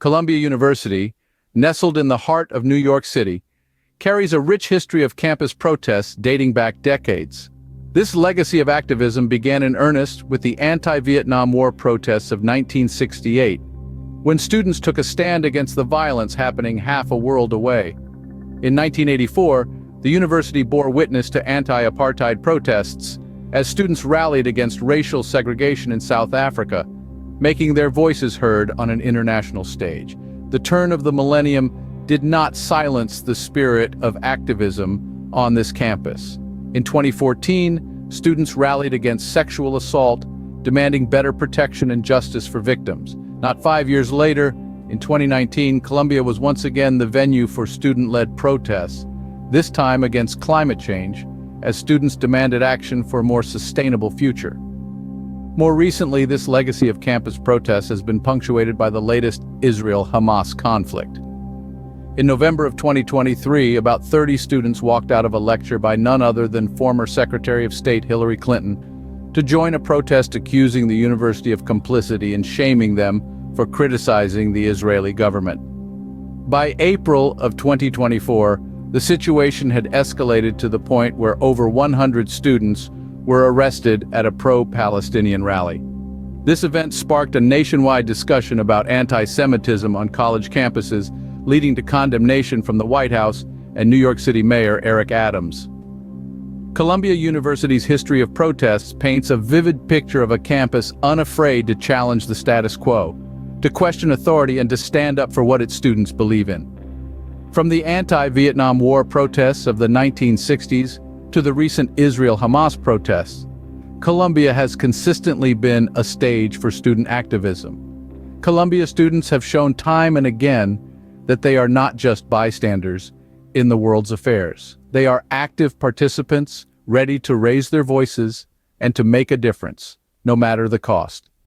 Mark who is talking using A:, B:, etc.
A: Columbia University, nestled in the heart of New York City, carries a rich history of campus protests dating back decades. This legacy of activism began in earnest with the anti-Vietnam War protests of 1968, when students took a stand against the violence happening half a world away. In 1984, the university bore witness to anti-apartheid protests as students rallied against racial segregation in South Africa, making their voices heard on an international stage. The turn of the millennium did not silence the spirit of activism on this campus. In 2014, students rallied against sexual assault, demanding better protection and justice for victims. Not 5 years later, in 2019, Columbia was once again the venue for student-led protests, this time against climate change, as students demanded action for a more sustainable future. More recently, this legacy of campus protests has been punctuated by the latest Israel-Hamas conflict. In November of 2023, about 30 students walked out of a lecture by none other than former Secretary of State Hillary Clinton to join a protest accusing the university of complicity and shaming them for criticizing the Israeli government. By April of 2024, the situation had escalated to the point where over 100 students were arrested at a pro-Palestinian rally. This event sparked a nationwide discussion about anti-Semitism on college campuses, leading to condemnation from the White House and New York City Mayor Eric Adams. Columbia University's history of protests paints a vivid picture of a campus unafraid to challenge the status quo, to question authority and to stand up for what its students believe in. From the anti-Vietnam War protests of the 1960s to the recent Israel-Hamas protests, Columbia has consistently been a stage for student activism. Columbia students have shown time and again that they are not just bystanders in the world's affairs. They are active participants, ready to raise their voices and to make a difference, no matter the cost.